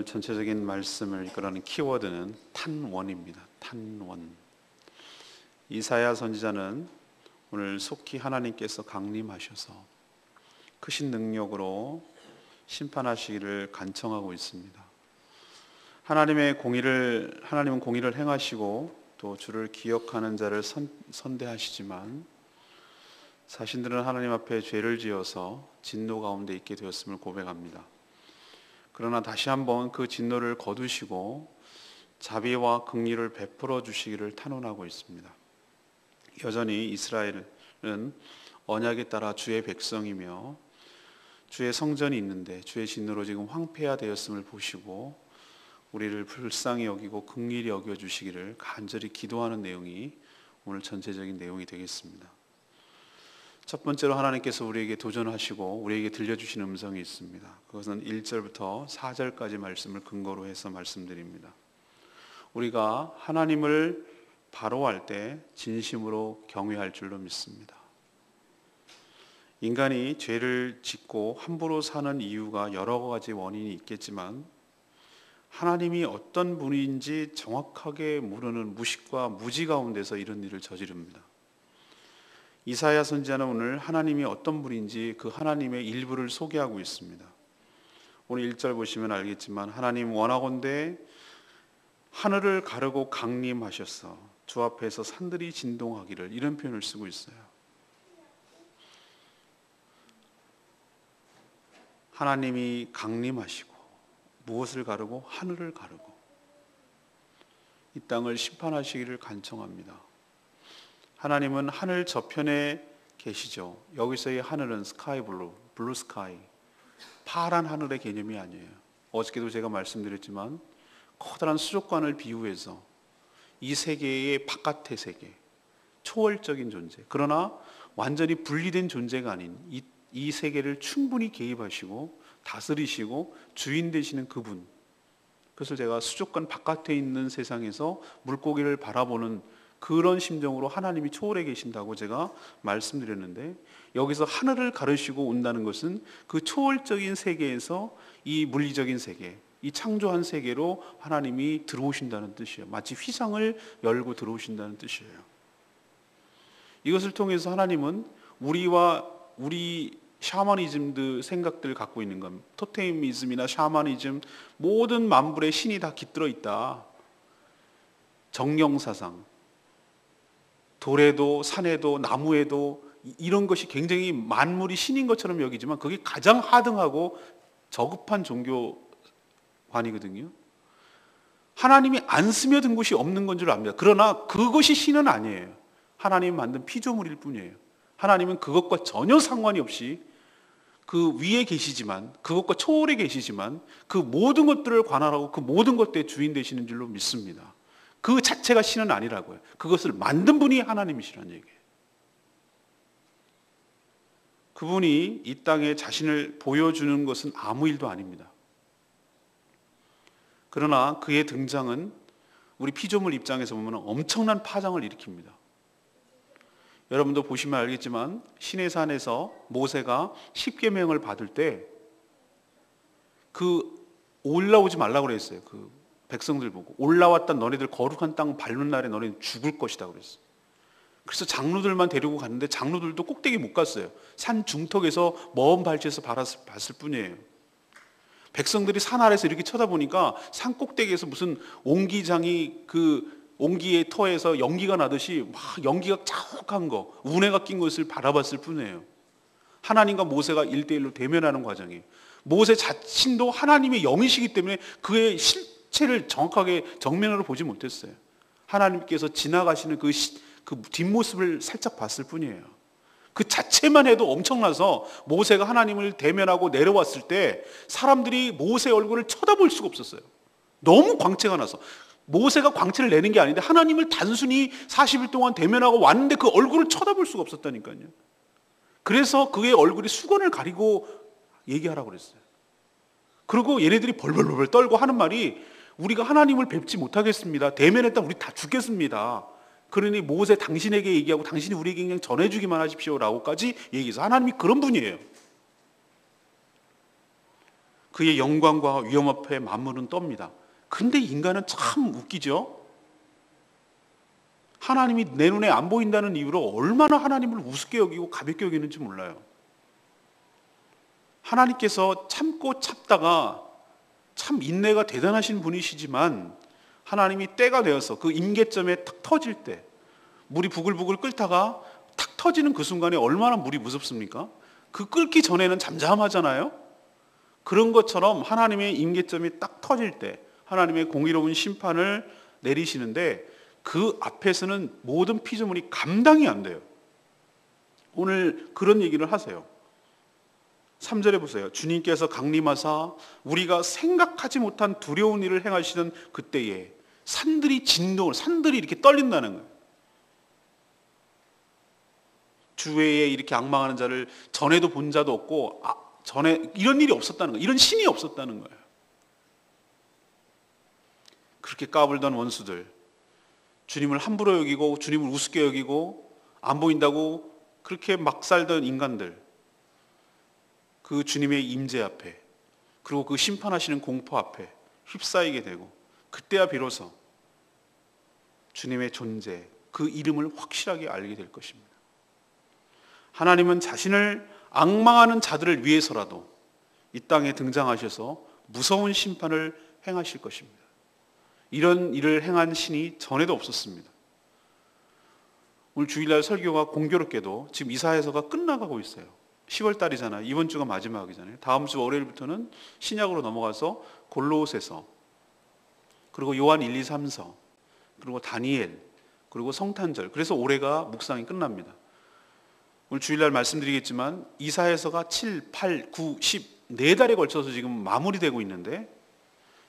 전체적인 말씀을 이끌어가는 키워드는 탄원입니다. 탄원. 이사야 선지자는 오늘 속히 하나님께서 강림하셔서 크신 능력으로 심판하시기를 간청하고 있습니다. 하나님은 공의를 행하시고 또 주를 기억하는 자를 선대하시지만 자신들은 하나님 앞에 죄를 지어서 진노 가운데 있게 되었음을 고백합니다. 그러나 다시 한번 그 진노를 거두시고 자비와 긍휼을 베풀어 주시기를 탄원하고 있습니다. 여전히 이스라엘은 언약에 따라 주의 백성이며 주의 성전이 있는데 주의 진노로 지금 황폐화되었음을 보시고 우리를 불쌍히 여기고 긍휼히 여겨 주시기를 간절히 기도하는 내용이 오늘 전체적인 내용이 되겠습니다. 첫 번째로 하나님께서 우리에게 도전하시고 우리에게 들려주신 음성이 있습니다. 그것은 1절부터 4절까지 말씀을 근거로 해서 말씀드립니다. 우리가 하나님을 바로할 때 진심으로 경외할 줄로 믿습니다. 인간이 죄를 짓고 함부로 사는 이유가 여러 가지 원인이 있겠지만 하나님이 어떤 분인지 정확하게 모르는 무식과 무지 가운데서 이런 일을 저지릅니다. 이사야 선지자는 오늘 하나님이 어떤 분인지 그 하나님의 일부를 소개하고 있습니다. 오늘 1절 보시면 알겠지만 하나님 원하건대 하늘을 가르고 강림하셔서 주 앞에서 산들이 진동하기를, 이런 표현을 쓰고 있어요. 하나님이 강림하시고 무엇을 가르고? 하늘을 가르고 이 땅을 심판하시기를 간청합니다. 하나님은 하늘 저편에 계시죠. 여기서의 하늘은 스카이 블루 스카이, 파란 하늘의 개념이 아니에요. 어저께도 제가 말씀드렸지만 커다란 수족관을 비유해서 이 세계의 바깥의 세계, 초월적인 존재, 그러나 완전히 분리된 존재가 아닌 이 세계를 충분히 개입하시고 다스리시고 주인 되시는 그분, 그것을 제가 수족관 바깥에 있는 세상에서 물고기를 바라보는 그런 심정으로 하나님이 초월해 계신다고 제가 말씀드렸는데, 여기서 하늘을 가르시고 온다는 것은 그 초월적인 세계에서 이 물리적인 세계, 이 창조한 세계로 하나님이 들어오신다는 뜻이에요. 마치 휘장을 열고 들어오신다는 뜻이에요. 이것을 통해서 하나님은 우리 샤머니즘도 생각들을 갖고 있는 겁니다. 토테미즘이나 샤머니즘, 모든 만물의 신이 다 깃들어 있다. 정령사상, 돌에도 산에도 나무에도 이런 것이 굉장히 만물이 신인 것처럼 여기지만 그게 가장 하등하고 저급한 종교관이거든요. 하나님이 안 스며든 곳이 없는 건 줄 압니다. 그러나 그것이 신은 아니에요. 하나님이 만든 피조물일 뿐이에요. 하나님은 그것과 전혀 상관이 없이 그 위에 계시지만, 그것과 초월에 계시지만 그 모든 것들을 관할하고 그 모든 것들의 주인 되시는 줄로 믿습니다. 그 자체가 신은 아니라고요. 그것을 만든 분이 하나님이시라는 얘기예요. 그분이 이 땅에 자신을 보여주는 것은 아무 일도 아닙니다. 그러나 그의 등장은 우리 피조물 입장에서 보면 엄청난 파장을 일으킵니다. 여러분도 보시면 알겠지만 시내산에서 모세가 십계명을 받을 때 올라오지 말라고 그랬어요. 백성들 보고 올라왔다 너네들 거룩한 땅 밟는 날에 너네는 죽을 것이다 그랬어요. 그래서 장로들만 데리고 갔는데 장로들도 꼭대기 못 갔어요. 산 중턱에서 먼 발치에서 봤을 뿐이에요. 백성들이 산 아래서 이렇게 쳐다보니까 산 꼭대기에서 무슨 옹기장이 옹기의 터에서 연기가 나듯이 막 연기가 자욱한 거, 운해가 낀 것을 바라봤을 뿐이에요. 하나님과 모세가 1대1로 대면하는 과정이에요. 모세 자신도 하나님의 영이시기 때문에 그의 실체를 정확하게 정면으로 보지 못했어요. 하나님께서 지나가시는 그 뒷모습을 살짝 봤을 뿐이에요. 그 자체만 해도 엄청나서 모세가 하나님을 대면하고 내려왔을 때 사람들이 모세 얼굴을 쳐다볼 수가 없었어요. 너무 광채가 나서. 모세가 광채를 내는 게 아닌데 하나님을 단순히 40일 동안 대면하고 왔는데 그 얼굴을 쳐다볼 수가 없었다니까요. 그래서 그의 얼굴이 수건을 가리고 얘기하라고 그랬어요. 그리고 얘네들이 벌벌벌 떨고 하는 말이, 우리가 하나님을 뵙지 못하겠습니다. 대면했다면 우리 다 죽겠습니다. 그러니 모세 당신에게 얘기하고 당신이 우리에게 그냥 전해주기만 하십시오 라고까지 얘기해서, 하나님이 그런 분이에요. 그의 영광과 위엄 앞에 만물은 떱니다. 근데 인간은 참 웃기죠. 하나님이 내 눈에 안 보인다는 이유로 얼마나 하나님을 우습게 여기고 가볍게 여기는지 몰라요. 하나님께서 참고 참다가 참 인내가 대단하신 분이시지만 하나님이 때가 되어서 그 임계점에 탁 터질 때, 물이 부글부글 끓다가 탁 터지는 그 순간에 얼마나 물이 무섭습니까? 그 끓기 전에는 잠잠하잖아요. 그런 것처럼 하나님의 임계점이 딱 터질 때 하나님의 공의로운 심판을 내리시는데 그 앞에서는 모든 피조물이 감당이 안 돼요. 오늘 그런 얘기를 하세요. 3절에 보세요. 주님께서 강림하사 우리가 생각하지 못한 두려운 일을 행하시던 그때에 산들이 진동을, 산들이 이렇게 떨린다는 거예요. 주외에 이렇게 앙망하는 자를 전에도 본 자도 없고 전에 이런 일이 없었다는 거예요. 이런 신이 없었다는 거예요. 그렇게 까불던 원수들, 주님을 함부로 여기고 주님을 우습게 여기고 안 보인다고 그렇게 막 살던 인간들, 그 주님의 임재 앞에 그리고 그 심판하시는 공포 앞에 휩싸이게 되고 그때야 비로소 주님의 존재, 그 이름을 확실하게 알게 될 것입니다. 하나님은 자신을 앙망하는 자들을 위해서라도 이 땅에 등장하셔서 무서운 심판을 행하실 것입니다. 이런 일을 행한 신이 전에도 없었습니다. 오늘 주일날 설교가 공교롭게도 지금 이사야서가 끝나가고 있어요. 10월 달이잖아요. 이번 주가 마지막이잖아요. 다음 주 월요일부터는 신약으로 넘어가서 골로새서, 그리고 요한 1, 2, 3서, 그리고 다니엘, 그리고 성탄절. 그래서 올해가 묵상이 끝납니다. 오늘 주일날 말씀드리겠지만 이사야서가 7, 8, 9, 10 4달에 걸쳐서 지금 마무리되고 있는데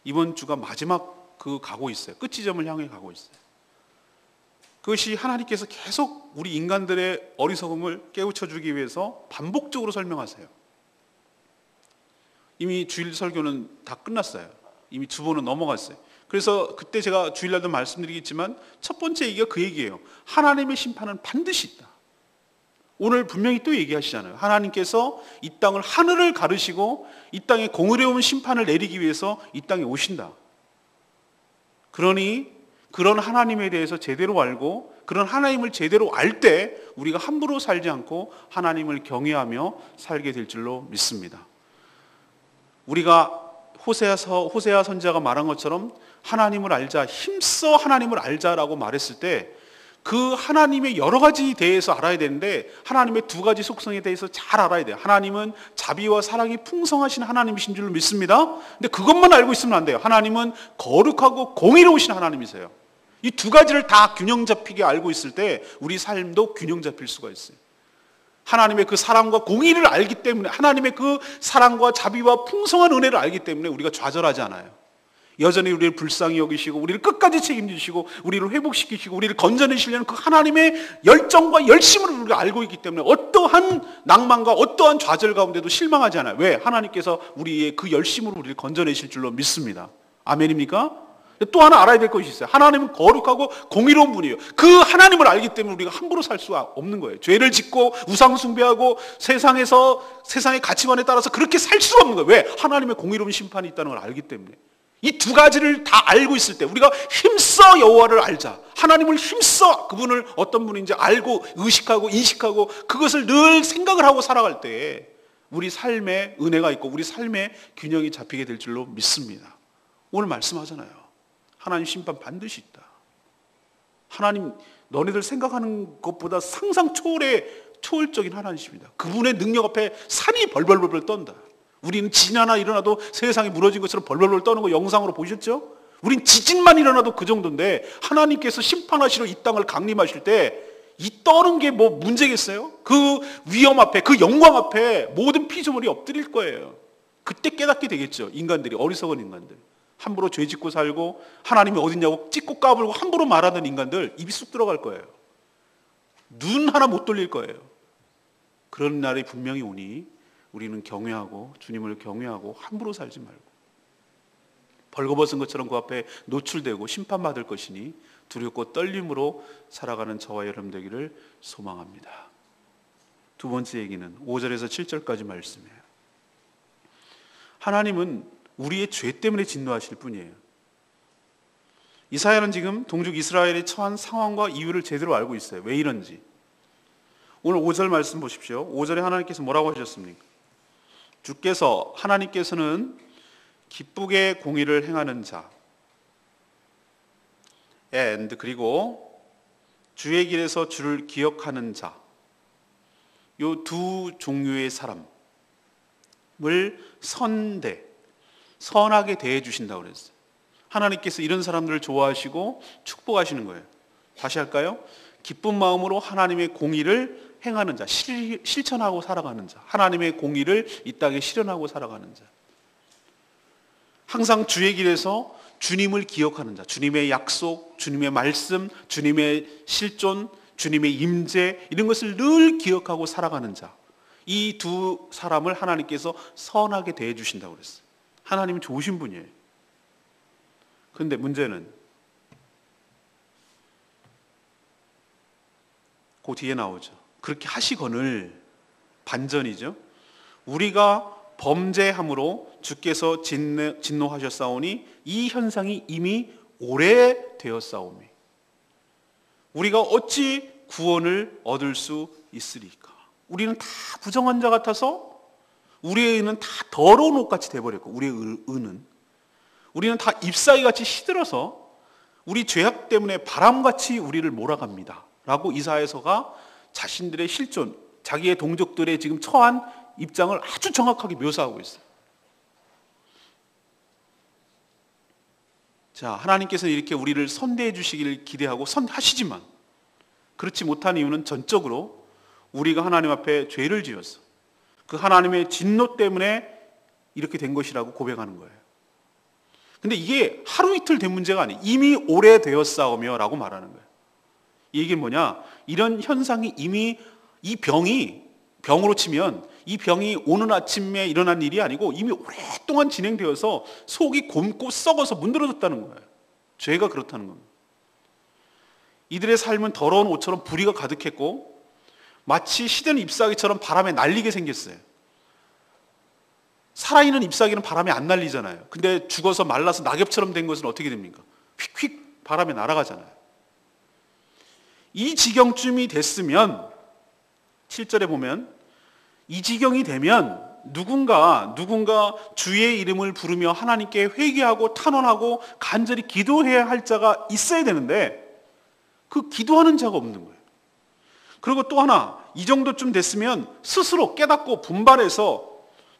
이번 주가 마지막 가고 있어요. 끝지점을 향해 가고 있어요. 그것이 하나님께서 계속 우리 인간들의 어리석음을 깨우쳐주기 위해서 반복적으로 설명하세요. 이미 주일 설교는 다 끝났어요. 이미 2번은 넘어갔어요. 그래서 그때 제가 주일날도 말씀드리겠지만 첫 번째 얘기가 그 얘기예요. 하나님의 심판은 반드시 있다. 오늘 분명히 또 얘기하시잖아요. 하나님께서 이 땅을, 하늘을 가르시고 이 땅에 공의로운 심판을 내리기 위해서 이 땅에 오신다. 그러니 그런 하나님에 대해서 제대로 알고 그런 하나님을 제대로 알 때 우리가 함부로 살지 않고 하나님을 경외하며 살게 될 줄로 믿습니다. 우리가 호세아 선지자가 말한 것처럼 하나님을 알자, 힘써 하나님을 알자라고 말했을 때 그 하나님의 여러 가지에 대해서 알아야 되는데 하나님의 2가지 속성에 대해서 잘 알아야 돼요. 하나님은 자비와 사랑이 풍성하신 하나님이신 줄로 믿습니다. 근데 그것만 알고 있으면 안 돼요. 하나님은 거룩하고 공의로우신 하나님이세요. 이 2가지를 다 균형 잡히게 알고 있을 때 우리 삶도 균형 잡힐 수가 있어요. 하나님의 그 사랑과 공의를 알기 때문에, 하나님의 그 사랑과 자비와 풍성한 은혜를 알기 때문에 우리가 좌절하지 않아요. 여전히 우리를 불쌍히 여기시고 우리를 끝까지 책임지시고 우리를 회복시키시고 우리를 건져내시려는 그 하나님의 열정과 열심을 우리가 알고 있기 때문에 어떠한 낭만과 어떠한 좌절 가운데도 실망하지 않아요. 왜? 하나님께서 우리의 그 열심으로 우리를 건져내실 줄로 믿습니다. 아멘입니까? 또 하나 알아야 될 것이 있어요. 하나님은 거룩하고 공의로운 분이에요. 그 하나님을 알기 때문에 우리가 함부로 살 수가 없는 거예요. 죄를 짓고 우상 숭배하고 세상의 가치관에 따라서 그렇게 살 수가 없는 거예요. 왜? 하나님의 공의로운 심판이 있다는 걸 알기 때문에. 이 2가지를 다 알고 있을 때 우리가 힘써 여호와를 알자, 하나님을 힘써 그분을 어떤 분인지 알고 의식하고 인식하고 그것을 늘 생각을 하고 살아갈 때에 우리 삶에 은혜가 있고 우리 삶에 균형이 잡히게 될 줄로 믿습니다. 오늘 말씀하잖아요. 하나님 심판 반드시 있다. 하나님 너네들 생각하는 것보다 상상 초월적인 하나님이십니다. 그분의 능력 앞에 산이 벌벌벌 떤다. 우리는 지진 하나 일어나도 세상이 무너진 것처럼 벌벌벌 떠는 거 영상으로 보셨죠? 우린 지진만 일어나도 그 정도인데 하나님께서 심판하시러 이 땅을 강림하실 때 이 떠는 게 뭐 문제겠어요? 그 위엄 앞에, 그 영광 앞에 모든 피조물이 엎드릴 거예요. 그때 깨닫게 되겠죠. 인간들이, 어리석은 인간들. 함부로 죄 짓고 살고 하나님이 어딨냐고 찍고 까불고 함부로 말하는 인간들 입이 쑥 들어갈 거예요. 눈 하나 못 돌릴 거예요. 그런 날이 분명히 오니 우리는 경외하고 주님을 경외하고 함부로 살지 말고 벌거벗은 것처럼 그 앞에 노출되고 심판받을 것이니 두렵고 떨림으로 살아가는 저와 여러분 되기를 소망합니다. 2번째 얘기는 5절에서 7절까지 말씀이에요. 하나님은 우리의 죄 때문에 진노하실 뿐이에요. 이사야는 지금 동족 이스라엘이 처한 상황과 이유를 제대로 알고 있어요. 왜 이런지. 오늘 5절 말씀 보십시오. 5절에 하나님께서 뭐라고 하셨습니까? 주께서 하나님께서는 기쁘게 공의를 행하는 자 and 그리고 주의 길에서 주를 기억하는 자, 요 두 종류의 사람을 선하게 대해 주신다고 그랬어요. 하나님께서 이런 사람들을 좋아하시고 축복하시는 거예요. 다시 할까요? 기쁜 마음으로 하나님의 공의를 행하는 자, 실천하고 살아가는 자, 하나님의 공의를 이 땅에 실현하고 살아가는 자, 항상 주의 길에서 주님을 기억하는 자, 주님의 약속, 주님의 말씀, 주님의 실존, 주님의 임재, 이런 것을 늘 기억하고 살아가는 자, 이 두 사람을 하나님께서 선하게 대해 주신다고 그랬어요. 하나님은 좋으신 분이에요. 그런데 문제는 그 뒤에 나오죠. 그렇게 하시거늘 반전이죠. 우리가 범죄함으로 주께서 진노하셨사오니 이 현상이 이미 오래되었사오미. 우리가 어찌 구원을 얻을 수 있으리까? 우리는 다 부정한 자 같아서 우리의 의는 다 더러운 옷같이 돼버렸고, 우리의 의는 우리는 다 잎사귀같이 시들어서 우리 죄악 때문에 바람같이 우리를 몰아갑니다 라고 이사야서가 자신들의 실존, 자기의 동족들의 지금 처한 입장을 아주 정확하게 묘사하고 있어요. 자, 하나님께서는 이렇게 우리를 선대해 주시기를 기대하고 선하시지만 그렇지 못한 이유는 전적으로 우리가 하나님 앞에 죄를 지어서 그 하나님의 진노 때문에 이렇게 된 것이라고 고백하는 거예요. 근데 이게 하루 이틀 된 문제가 아니에요. 이미 오래되었사오며 라고 말하는 거예요. 이 얘기는 뭐냐? 이런 현상이 이미, 이 병으로 치면 이 병이 오는 아침에 일어난 일이 아니고 이미 오랫동안 진행되어서 속이 곪고 썩어서 문드러졌다는 거예요. 죄가 그렇다는 겁니다. 이들의 삶은 더러운 옷처럼 부리가 가득했고 마치 시든 잎사귀처럼 바람에 날리게 생겼어요. 살아있는 잎사귀는 바람에 안 날리잖아요. 근데 죽어서 말라서 낙엽처럼 된 것은 어떻게 됩니까? 휙휙 바람에 날아가잖아요. 이 지경쯤이 됐으면 7절에 보면 이 지경이 되면 누군가 주의 이름을 부르며 하나님께 회개하고 탄원하고 간절히 기도해야 할 자가 있어야 되는데 그 기도하는 자가 없는 거예요. 그리고 또 하나, 이 정도쯤 됐으면 스스로 깨닫고 분발해서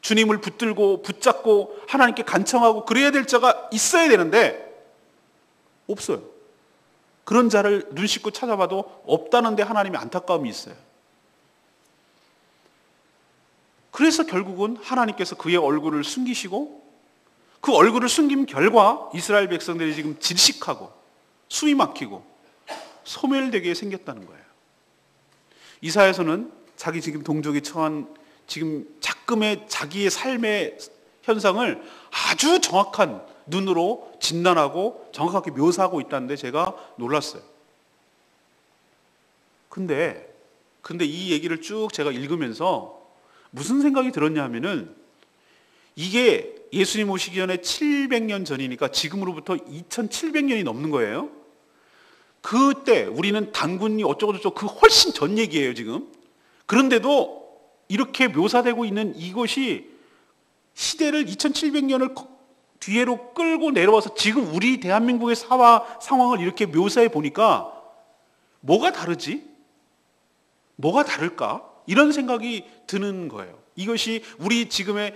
주님을 붙들고 붙잡고 하나님께 간청하고 그래야 될 자가 있어야 되는데 없어요. 그런 자를 눈 씻고 찾아봐도 없다는데 하나님의 안타까움이 있어요. 그래서 결국은 하나님께서 그의 얼굴을 숨기시고 그 얼굴을 숨긴 결과 이스라엘 백성들이 지금 질식하고 숨이 막히고 소멸되게 생겼다는 거예요. 이사야서는 자기 지금 동족이 처한 지금 작금의 자기의 삶의 현상을 아주 정확한 눈으로 진단하고 정확하게 묘사하고 있다는데 제가 놀랐어요. 근데 이 얘기를 쭉 제가 읽으면서 무슨 생각이 들었냐 하면은 이게 예수님 오시기 전에 700년 전이니까 지금으로부터 2700년이 넘는 거예요. 그때 우리는 단군이 어쩌고저쩌고 그 훨씬 전 얘기예요 지금. 그런데도 이렇게 묘사되고 있는 이것이 시대를 2700년을 뒤로 끌고 내려와서 지금 우리 대한민국의 상황을 이렇게 묘사해 보니까 뭐가 다르지? 뭐가 다를까? 이런 생각이 드는 거예요. 이것이 우리 지금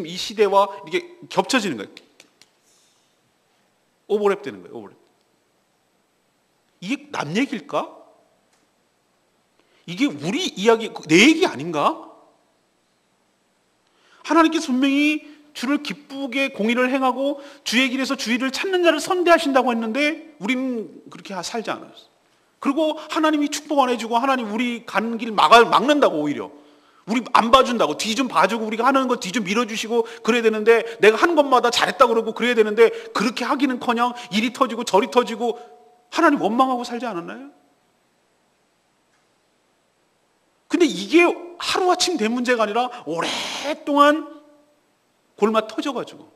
이 시대와 이게 겹쳐지는 거예요. 오버랩 되는 거예요. 오버랩. 이게 남 얘기일까? 이게 우리 이야기, 내 얘기 아닌가? 하나님께서 분명히 주를 기쁘게 공의를 행하고 주의 길에서 주의를 찾는 자를 선대하신다고 했는데 우리는 그렇게 살지 않았어요. 그리고 하나님이 축복 안 해주고 하나님 우리 가는 길 막는다고 오히려. 우리 안 봐준다고 뒤 좀 봐주고 우리가 하는 거 뒤 좀 밀어주시고 그래야 되는데 내가 하는 것마다 잘했다고 그러고 그래야 되는데 그렇게 하기는커녕 이리 터지고 저리 터지고 하나님 원망하고 살지 않았나요? 근데 이게 하루아침 된 문제가 아니라 오랫동안 골마 터져가지고.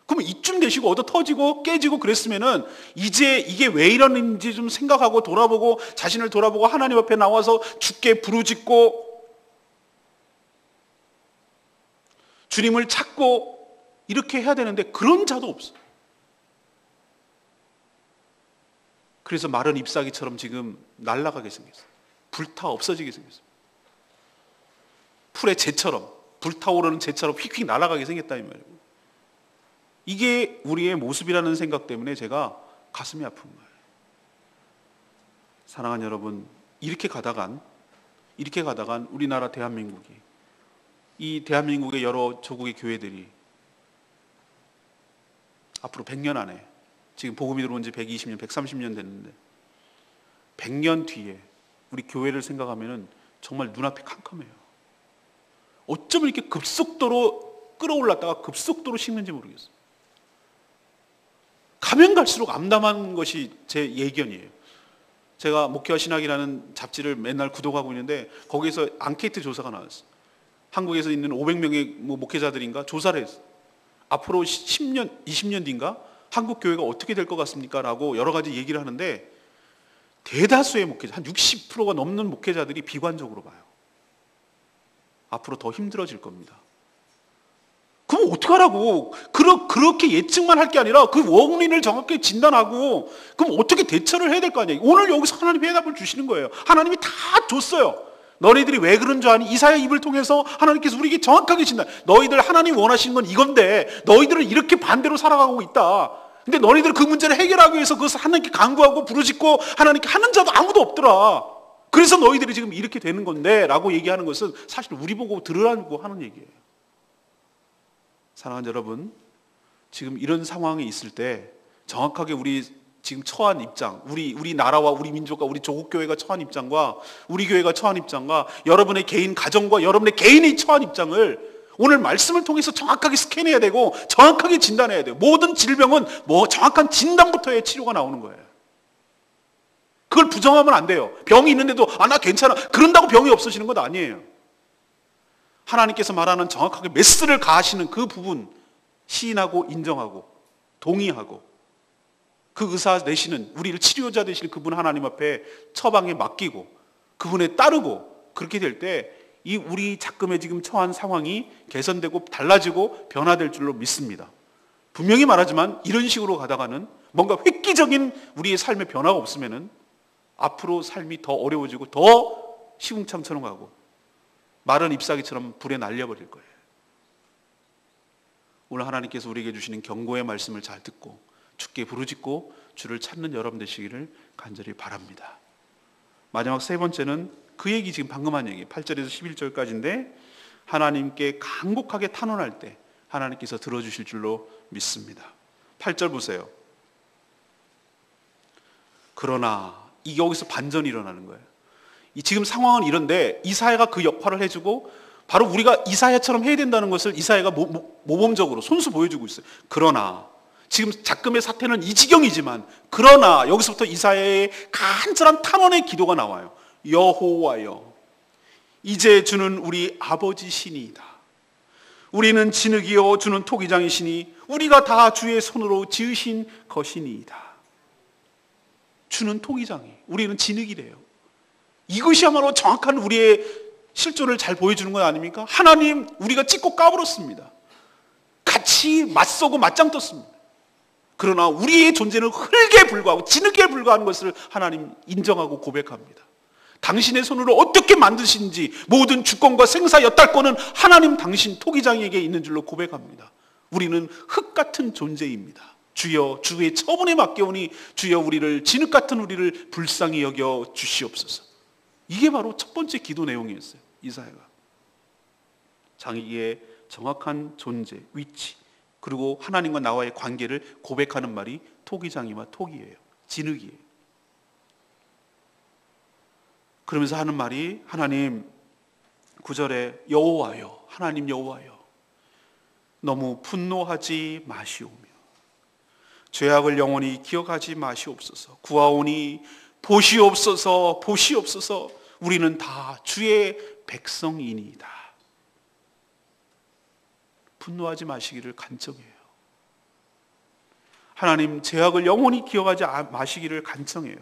그럼 이쯤 되시고 얻어 터지고 깨지고 그랬으면은 이제 이게 왜 이러는지 좀 생각하고 돌아보고 자신을 돌아보고 하나님 앞에 나와서 주께 부르짖고 주님을 찾고 이렇게 해야 되는데 그런 자도 없어. 그래서 마른 잎사귀처럼 지금 날아가게 생겼어. 불타 없어지게 생겼어. 풀의 재처럼, 불타오르는 재처럼 휙휙 날아가게 생겼다 이 말이에요. 이게 우리의 모습이라는 생각 때문에 제가 가슴이 아픈 거예요. 사랑하는 여러분, 이렇게 가다간 우리나라 대한민국이, 이 대한민국의 여러 조국의 교회들이 앞으로 100년 안에, 지금 복음이 들어온 지 120년, 130년 됐는데 100년 뒤에 우리 교회를 생각하면 정말 눈앞이 캄캄해요. 어쩌면 이렇게 급속도로 끌어올랐다가 급속도로 식는지 모르겠어요. 가면 갈수록 암담한 것이 제 예견이에요. 제가 목회와 신학이라는 잡지를 맨날 구독하고 있는데 거기에서 앙케이트 조사가 나왔어요. 한국에서 있는 500명의 목회자들인가 조사를 했어요. 앞으로 10년, 20년 뒤인가 한국 교회가 어떻게 될 것 같습니까? 라고 여러 가지 얘기를 하는데 대다수의 목회자, 한 60%가 넘는 목회자들이 비관적으로 봐요. 앞으로 더 힘들어질 겁니다. 그럼 어떡하라고? 그렇게 예측만 할 게 아니라 그 원인을 정확히 진단하고 그럼 어떻게 대처를 해야 될 거 아니에요? 오늘 여기서 하나님이 해답을 주시는 거예요. 하나님이 다 줬어요. 너희들이 왜 그런 줄 아니? 이사야 입을 통해서 하나님께서 우리에게 정확하게 진단. 너희들 하나님 원하시는 건 이건데 너희들은 이렇게 반대로 살아가고 있다. 근데 너희들 그 문제를 해결하기 위해서 그것을 하나님께 간구하고 부르짖고 하나님께 하는 자도 아무도 없더라. 그래서 너희들이 지금 이렇게 되는 건데 라고 얘기하는 것은 사실 우리 보고 들으라고 하는 얘기예요. 사랑하는 여러분, 지금 이런 상황이 있을 때 정확하게 우리 지금 처한 입장, 우리 나라와 우리 민족과 우리 조국교회가 처한 입장과 우리 교회가 처한 입장과 여러분의 개인 가정과 여러분의 개인이 처한 입장을 오늘 말씀을 통해서 정확하게 스캔해야 되고 정확하게 진단해야 돼요. 모든 질병은 정확한 진단부터 해야 치료가 나오는 거예요. 그걸 부정하면 안 돼요. 병이 있는데도 나 괜찮아. 그런다고 병이 없어지는 건 아니에요. 하나님께서 말하는 정확하게 메스를 가하시는 그 부분 시인하고 인정하고 동의하고 그 의사 되시는 우리를 치료자 되시는 그분 하나님 앞에 처방에 맡기고 그분에 따르고 그렇게 될 때 이 우리 작금에 지금 처한 상황이 개선되고 달라지고 변화될 줄로 믿습니다. 분명히 말하지만 이런 식으로 가다가는 뭔가 획기적인 우리의 삶의 변화가 없으면은 앞으로 삶이 더 어려워지고 더 시궁창처럼 가고 마른 잎사귀처럼 불에 날려버릴 거예요. 오늘 하나님께서 우리에게 주시는 경고의 말씀을 잘 듣고 주께 부르짖고 주를 찾는 여러분 되시기를 간절히 바랍니다. 마지막 세 번째는 그 얘기 지금 방금 한 얘기 8절에서 11절까지인데 하나님께 간곡하게 탄원할 때 하나님께서 들어주실 줄로 믿습니다. 8절 보세요. 그러나 여기서 반전이 일어나는 거예요. 지금 상황은 이런데 이사야가 그 역할을 해주고 바로 우리가 이사야처럼 해야 된다는 것을 이사야가 모범적으로 손수 보여주고 있어요. 그러나 지금 작금의 사태는 이 지경이지만 그러나 여기서부터 이사야의 간절한 탄원의 기도가 나와요. 여호와여 이제 주는 우리 아버지 신이이다. 우리는 진흙이요 주는 토기장이시니 우리가 다 주의 손으로 지으신 것이니이다. 주는 토기장이 우리는 진흙이래요. 이것이야말로 정확한 우리의 실존을 잘 보여주는 것 아닙니까? 하나님 우리가 찢고 까불었습니다. 같이 맞서고 맞짱 떴습니다. 그러나 우리의 존재는 흙에 불과하고 진흙에 불과한 것을 하나님 인정하고 고백합니다. 당신의 손으로 어떻게 만드신지 모든 주권과 생사 여탈권은 하나님 당신 토기장에게 있는 줄로 고백합니다. 우리는 흙 같은 존재입니다. 주여 주의 처분에 맡겨오니 주여 우리를 진흙 같은 우리를 불쌍히 여겨 주시옵소서. 이게 바로 첫 번째 기도 내용이었어요. 이사야가 자기의 정확한 존재, 위치 그리고 하나님과 나와의 관계를 고백하는 말이 토기장이와 토기예요. 진흙이에요. 그러면서 하는 말이 하나님 9절에 여호와여 하나님 여호와여 너무 분노하지 마시오며 죄악을 영원히 기억하지 마시옵소서. 구하오니 보시옵소서 보시옵소서. 우리는 다 주의 백성이니이다. 분노하지 마시기를 간청해요. 하나님 죄악을 영원히 기억하지 마시기를 간청해요.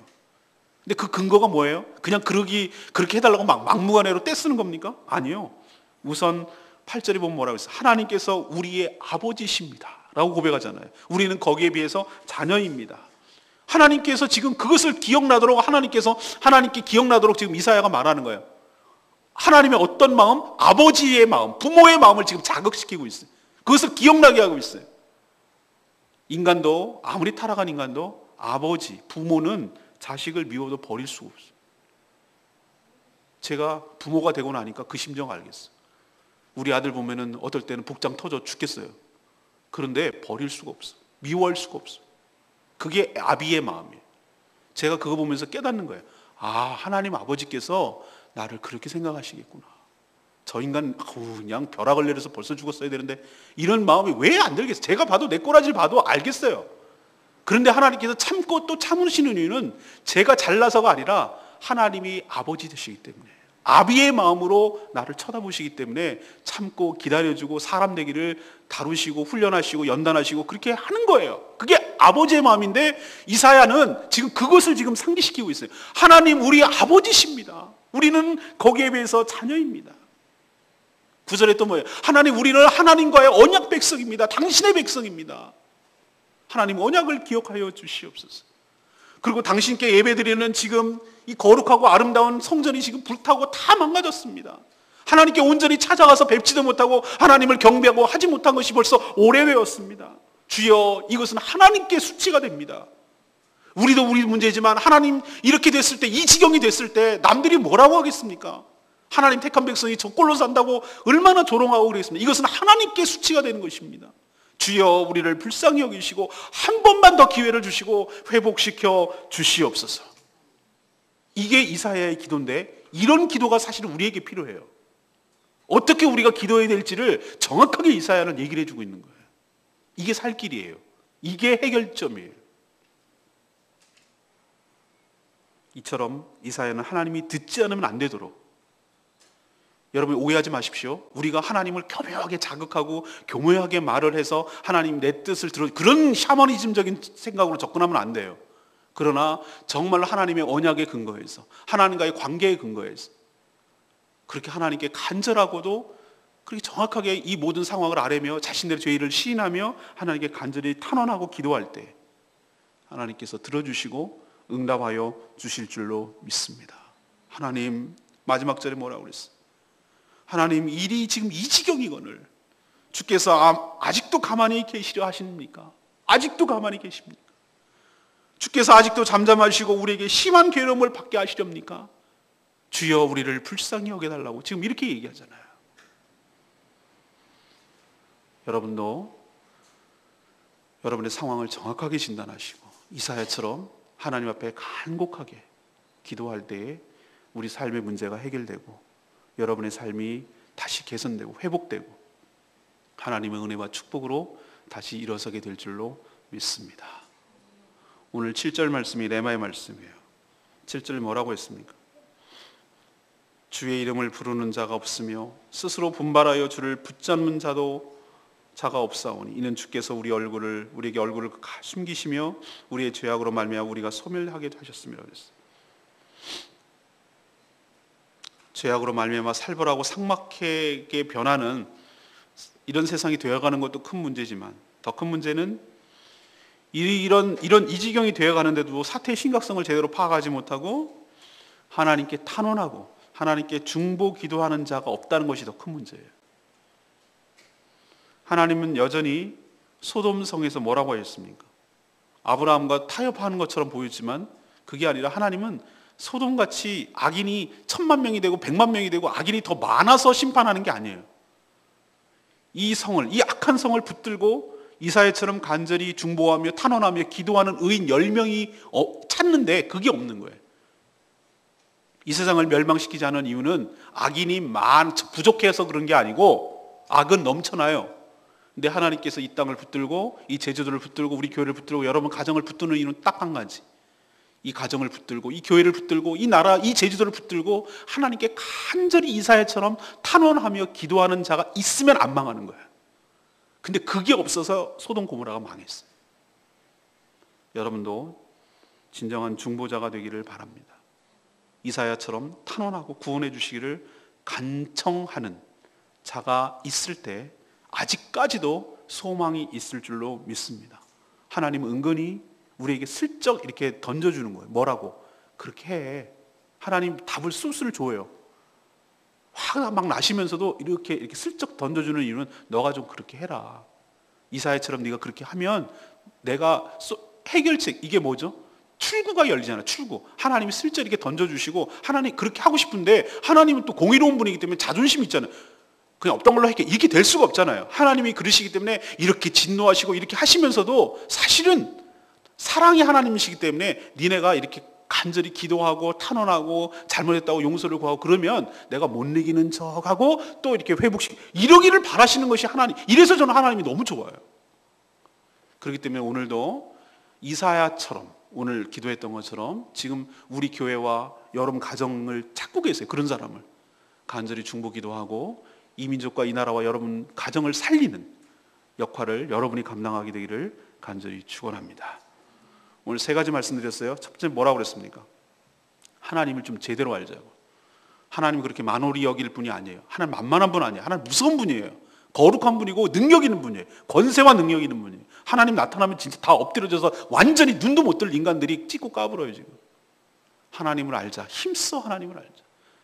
근데 그 근거가 뭐예요? 그냥 그렇게 해달라고 막무가내로 떼쓰는 겁니까? 아니요. 우선 8절에 보면 뭐라고 했어요? 하나님께서 우리의 아버지십니다 라고 고백하잖아요. 우리는 거기에 비해서 자녀입니다. 하나님께서 지금 그것을 기억나도록 하나님께 기억나도록 지금 이사야가 말하는 거예요. 하나님의 어떤 마음? 아버지의 마음, 부모의 마음을 지금 자극시키고 있어요. 그것을 기억나게 하고 있어요. 인간도, 아무리 타락한 인간도 아버지, 부모는 자식을 미워도 버릴 수가 없어요. 제가 부모가 되고 나니까 그 심정 알겠어요. 우리 아들 보면은 어떨 때는 복장 터져 죽겠어요. 그런데 버릴 수가 없어요. 미워할 수가 없어요. 그게 아비의 마음이에요. 제가 그거 보면서 깨닫는 거예요. 아, 하나님 아버지께서 나를 그렇게 생각하시겠구나. 저 인간 그냥 벼락을 내려서 벌써 죽었어야 되는데 이런 마음이 왜 안 들겠어요? 제가 봐도 내 꼬라지를 봐도 알겠어요. 그런데 하나님께서 참고 또 참으시는 이유는 제가 잘나서가 아니라 하나님이 아버지 되시기 때문에, 아비의 마음으로 나를 쳐다보시기 때문에 참고 기다려주고 사람 되기를 다루시고 훈련하시고 연단하시고 그렇게 하는 거예요. 그게 아버지의 마음인데 이사야는 지금 그것을 지금 상기시키고 있어요. 하나님 우리 아버지십니다. 우리는 거기에 비해서 자녀입니다. 9절에 또 뭐예요? 하나님 우리는 하나님과의 언약 백성입니다. 당신의 백성입니다. 하나님 언약을 기억하여 주시옵소서. 그리고 당신께 예배드리는 지금 이 거룩하고 아름다운 성전이 지금 불타고 다 망가졌습니다. 하나님께 온전히 찾아가서 뵙지도 못하고 하나님을 경배하고 하지 못한 것이 벌써 오래되었습니다. 주여, 이것은 하나님께 수치가 됩니다. 우리도 우리 문제지만 하나님 이렇게 됐을 때, 이 지경이 됐을 때 남들이 뭐라고 하겠습니까? 하나님 택한 백성이 저 꼴로 산다고 얼마나 조롱하고 그랬습니까? 이것은 하나님께 수치가 되는 것입니다. 주여, 우리를 불쌍히 여기시고 한 번만 더 기회를 주시고 회복시켜 주시옵소서. 이게 이사야의 기도인데, 이런 기도가 사실 우리에게 필요해요. 어떻게 우리가 기도해야 될지를 정확하게 이사야는 얘기를 해주고 있는 거예요. 이게 살 길이에요. 이게 해결점이에요. 이처럼 이사야는 하나님이 듣지 않으면 안 되도록, 여러분 오해하지 마십시오. 우리가 하나님을 교묘하게 자극하고 교묘하게 말을 해서 하나님 내 뜻을 들어, 그런 샤머니즘적인 생각으로 접근하면 안 돼요. 그러나 정말 하나님의 언약에 근거해서, 하나님과의 관계에 근거해서 그렇게 하나님께 간절하고도 그렇게 정확하게 이 모든 상황을 아뢰며 자신들의 죄를 시인하며 하나님께 간절히 탄원하고 기도할 때 하나님께서 들어주시고 응답하여 주실 줄로 믿습니다. 하나님, 마지막 절에 뭐라고 그랬어요? 하나님, 일이 지금 이 지경이거늘 주께서 아직도 가만히 계시려 하십니까? 아직도 가만히 계십니까? 주께서 아직도 잠잠하시고 우리에게 심한 괴로움을 받게 하시렵니까? 주여, 우리를 불쌍히 여겨달라고 지금 이렇게 얘기하잖아요. 여러분도 여러분의 상황을 정확하게 진단하시고 이사야처럼 하나님 앞에 간곡하게 기도할 때에 우리 삶의 문제가 해결되고 여러분의 삶이 다시 개선되고 회복되고 하나님의 은혜와 축복으로 다시 일어서게 될 줄로 믿습니다. 오늘 7절 말씀이 레마의 말씀이에요. 7절 뭐라고 했습니까? 주의 이름을 부르는 자가 없으며 스스로 분발하여 주를 붙잡는 자가 없사오니 이는 주께서 우리에게 얼굴을 숨기시며 우리의 죄악으로 말미암아 우리가 소멸하게 하셨음이라 그랬어요. 죄악으로 말미암아 살벌하고 삭막하게 변하는 이런 세상이 되어가는 것도 큰 문제지만 더 큰 문제는 이 지경이 되어가는데도 사태의 심각성을 제대로 파악하지 못하고 하나님께 탄원하고 하나님께 중보 기도하는 자가 없다는 것이 더 큰 문제예요. 하나님은 여전히 소돔성에서 뭐라고 하셨습니까? 아브라함과 타협하는 것처럼 보이지만 그게 아니라 하나님은 소돔같이 악인이 1000만 명이 되고 100만 명이 되고 악인이 더 많아서 심판하는 게 아니에요. 이 악한 성을 붙들고 이사야처럼 간절히 중보하며 탄원하며 기도하는 의인 10명이 찾는데 그게 없는 거예요. 이 세상을 멸망시키지 않은 이유는 악인이 부족해서 그런 게 아니고 악은 넘쳐나요. 근데 하나님께서 이 땅을 붙들고 이 제주도를 붙들고 우리 교회를 붙들고 여러분 가정을 붙드는 이유는 딱 한 가지. 이 가정을 붙들고 이 교회를 붙들고 이 나라 이 제주도를 붙들고 하나님께 간절히 이사야처럼 탄원하며 기도하는 자가 있으면 안 망하는 거예요. 근데 그게 없어서 소돔 고모라가 망했어요. 여러분도 진정한 중보자가 되기를 바랍니다. 이사야처럼 탄원하고 구원해 주시기를 간청하는 자가 있을 때 아직까지도 소망이 있을 줄로 믿습니다. 하나님은 은근히 우리에게 슬쩍 이렇게 던져주는 거예요. 뭐라고? 그렇게 해. 하나님 답을 술술 줘요. 화가 막 나시면서도 이렇게 슬쩍 던져주는 이유는 너가 좀 그렇게 해라. 이사야처럼 네가 그렇게 하면 내가 해결책, 이게 뭐죠? 출구가 열리잖아요. 출구. 하나님이 슬쩍 이렇게 던져주시고, 하나님 그렇게 하고 싶은데 하나님은 또 공의로운 분이기 때문에 자존심이 있잖아요. 그냥 없던 걸로 할게, 이렇게 될 수가 없잖아요. 하나님이 그러시기 때문에 이렇게 진노하시고 이렇게 하시면서도 사실은 사랑의 하나님이시기 때문에 니네가 이렇게 간절히 기도하고 탄원하고 잘못했다고 용서를 구하고 그러면 내가 못 이기는 척하고 또 이렇게 회복시키고 이러기를 바라시는 것이 하나님. 이래서 저는 하나님이 너무 좋아요. 그렇기 때문에 오늘도 이사야처럼, 오늘 기도했던 것처럼 지금 우리 교회와 여러분 가정을 찾고 계세요. 그런 사람을 간절히 중보 기도하고 이 민족과 이 나라와 여러분 가정을 살리는 역할을 여러분이 감당하게 되기를 간절히 축원합니다. 오늘 세 가지 말씀드렸어요. 첫 번째 뭐라고 그랬습니까? 하나님을 좀 제대로 알자고. 하나님은 그렇게 만홀히 여길 분이 아니에요. 하나님 만만한 분 아니에요. 하나님 무서운 분이에요. 거룩한 분이고 능력 있는 분이에요. 권세와 능력 있는 분이에요. 하나님 나타나면 진짜 다 엎드려져서 완전히 눈도 못 뜰 인간들이 찍고 까불어요 지금. 하나님을 알자. 힘써 하나님을 알자.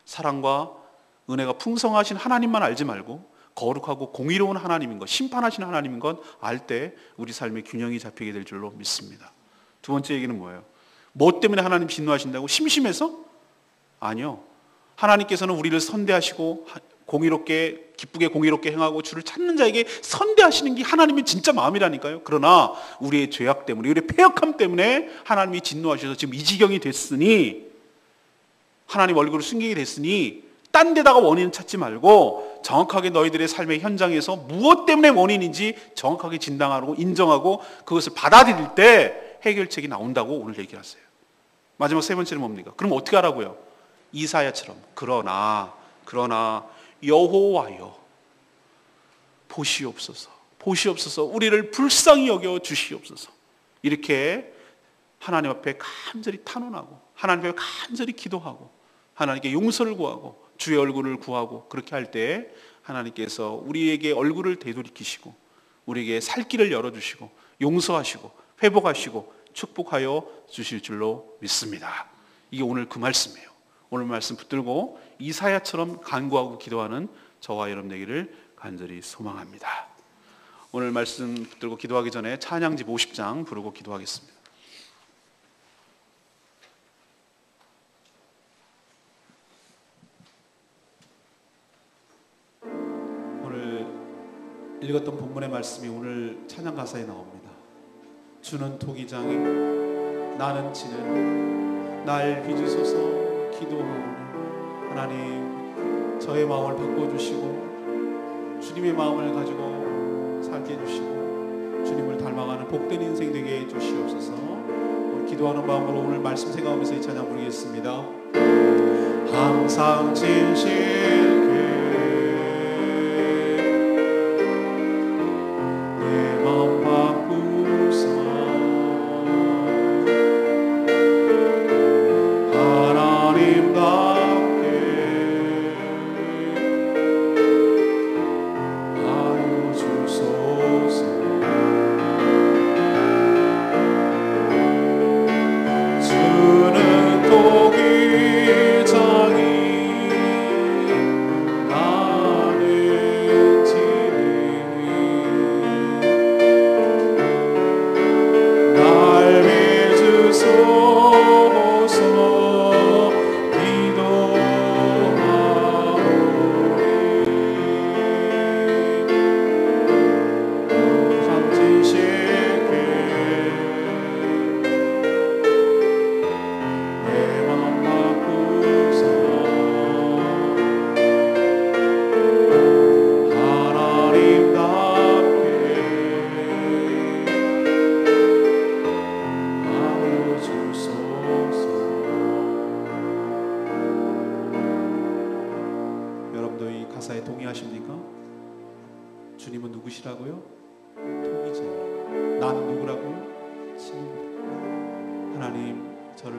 사랑과 은혜가 풍성하신 하나님만 알지 말고 거룩하고 공의로운 하나님인 것, 심판하신 하나님인 것 알 때 우리 삶의 균형이 잡히게 될 줄로 믿습니다. 두 번째 얘기는 뭐예요? 뭐 때문에 하나님 진노하신다고? 심심해서? 아니요. 하나님께서는 우리를 선대하시고 공의롭게, 기쁘게 공의롭게 행하고 주를 찾는 자에게 선대하시는 게 하나님의 진짜 마음이라니까요. 그러나 우리의 죄악 때문에, 우리의 패역함 때문에 하나님이 진노하셔서 지금 이 지경이 됐으니, 하나님 얼굴을 숨기게 됐으니 딴 데다가 원인을 찾지 말고 정확하게 너희들의 삶의 현장에서 무엇 때문에 원인인지 정확하게 진단하고 인정하고 그것을 받아들일 때 해결책이 나온다고 오늘 얘기를 하세요. 마지막 세 번째는 뭡니까? 그럼 어떻게 하라고요? 이사야처럼 그러나 여호와여 보시옵소서 우리를 불쌍히 여겨 주시옵소서. 이렇게 하나님 앞에 간절히 탄원하고 하나님 앞에 간절히 기도하고 하나님께 용서를 구하고 주의 얼굴을 구하고 그렇게 할 때 하나님께서 우리에게 얼굴을 되돌이키시고 우리에게 살 길을 열어주시고 용서하시고 회복하시고 축복하여 주실 줄로 믿습니다. 이게 오늘 그 말씀이에요. 오늘 말씀 붙들고 이사야처럼 간구하고 기도하는 저와 여러분 되기를 간절히 소망합니다. 오늘 말씀 붙들고 기도하기 전에 찬양집 50장 부르고 기도하겠습니다. 오늘 읽었던 본문의 말씀이 오늘 찬양 가사에 나옵니다. 주는 토기장이 나는 치는 날 빚으소서 기도하오니 하나님 저의 마음을 바꿔주시고 주님의 마음을 가지고 살게 해주시고 주님을 닮아가는 복된 인생 되게 해주시옵소서. 우리 기도하는 마음으로 오늘 말씀 생각하면서 이 찬양 부르겠습니다. 항상 진실게 내 마음 바꾸사 주는 토기장이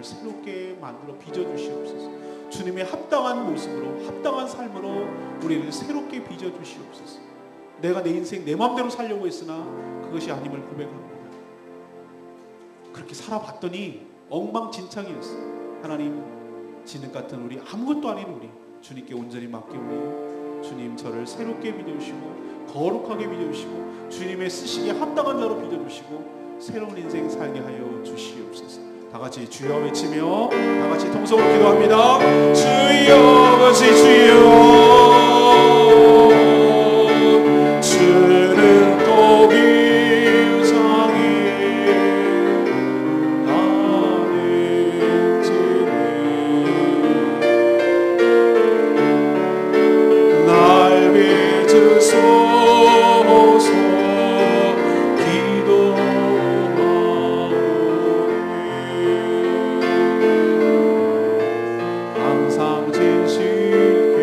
새롭게 만들어 빚어주시옵소서. 주님의 합당한 모습으로, 합당한 삶으로 우리를 새롭게 빚어주시옵소서. 내가 내 인생 내 마음대로 살려고 했으나 그것이 아님을 고백합니다. 그렇게 살아봤더니 엉망진창이었어요. 하나님, 진흙 같은 우리, 아무것도 아닌 우리 주님께 온전히 맡기오니 주님 저를 새롭게 빚어주시고 거룩하게 빚어주시고 주님의 쓰시기에 합당한 자로 빚어주시고 새로운 인생 살게 하여 주시옵소서. 다같이 주여 외치며 다같이 통성으로 기도합니다. 주여, 같이 주여. 주는 또 이상해 나는 지네 날 빚으소서 기도하오니 항상 진실게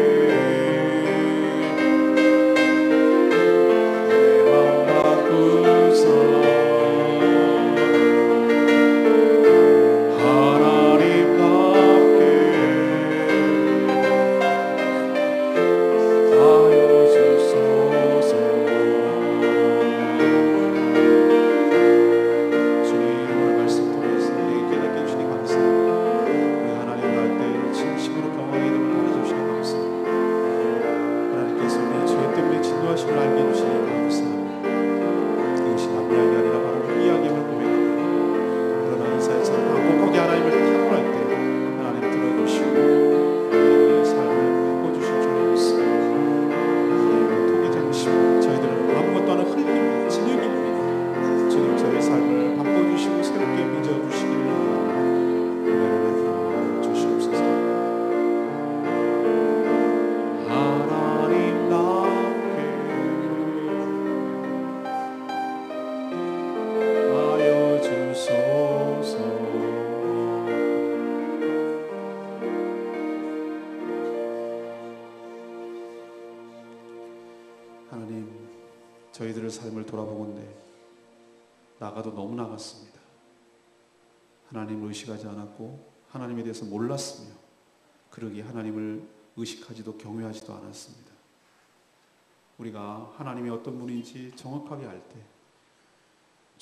하나님, 저희들의 삶을 돌아보건대 나가도 너무 나갔습니다. 하나님을 의식하지 않았고 하나님에 대해서 몰랐으며 그러기에 하나님을 의식하지도 경외하지도 않았습니다. 우리가 하나님이 어떤 분인지 정확하게 알 때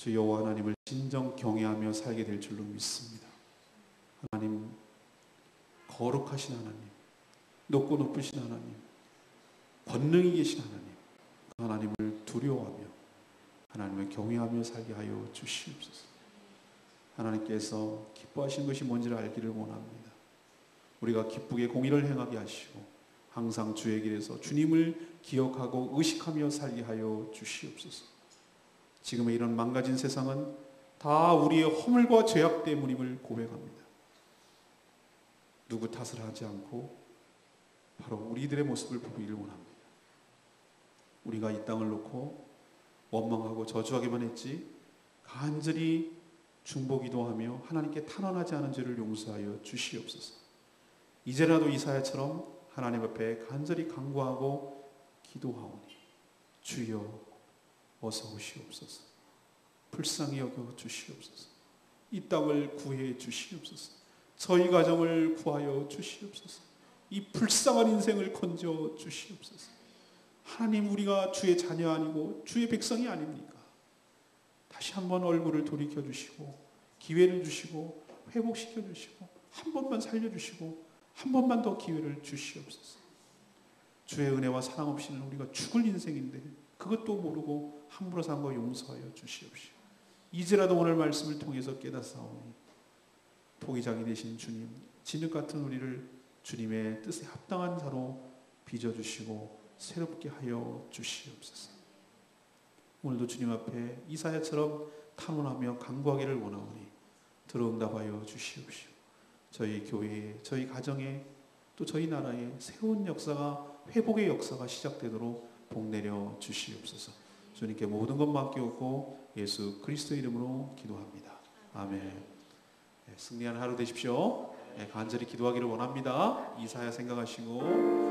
주 여호와 하나님을 진정 경외하며 살게 될 줄로 믿습니다. 하나님, 거룩하신 하나님, 높고 높으신 하나님, 권능이 계신 하나님, 그 하나님을 두려워하며 하나님을 경외하며 살게 하여 주시옵소서. 하나님께서 기뻐하신 것이 뭔지를 알기를 원합니다. 우리가 기쁘게 공의를 행하게 하시고 항상 주의 길에서 주님을 기억하고 의식하며 살게 하여 주시옵소서. 지금의 이런 망가진 세상은 다 우리의 허물과 죄악 때문임을 고백합니다. 누구 탓을 하지 않고 바로 우리들의 모습을 보기를 원합니다. 우리가 이 땅을 놓고 원망하고 저주하기만 했지 간절히 중보기도하며 하나님께 탄원하지 않은 죄를 용서하여 주시옵소서. 이제라도 이사야처럼 하나님 앞에 간절히 간구하고 기도하오니 주여 어서 오시옵소서. 불쌍히 여겨 주시옵소서. 이 땅을 구해 주시옵소서. 저희 가정을 구하여 주시옵소서. 이 불쌍한 인생을 건져 주시옵소서. 하나님, 우리가 주의 자녀 아니고 주의 백성이 아닙니까? 다시 한번 얼굴을 돌이켜 주시고 기회를 주시고 회복시켜 주시고 한 번만 살려주시고 한 번만 더 기회를 주시옵소서. 주의 은혜와 사랑 없이는 우리가 죽을 인생인데 그것도 모르고 함부로 산 거 용서하여 주시옵시오. 이제라도 오늘 말씀을 통해서 깨닫사오니 포기장이 되신 주님, 진흙 같은 우리를 주님의 뜻에 합당한 자로 빚어주시고 새롭게 하여 주시옵소서. 오늘도 주님 앞에 이사야처럼 탄원하며 간구하기를 원하오니 들어응답하여 주시옵시오. 저희 교회에, 저희 가정에, 또 저희 나라에 새로운 역사가, 회복의 역사가 시작되도록 복 내려 주시옵소서. 주님께 모든 것 맡기옵고 예수 그리스도 이름으로 기도합니다. 아멘. 승리하는 하루 되십시오. 간절히 기도하기를 원합니다. 이사야 생각하시고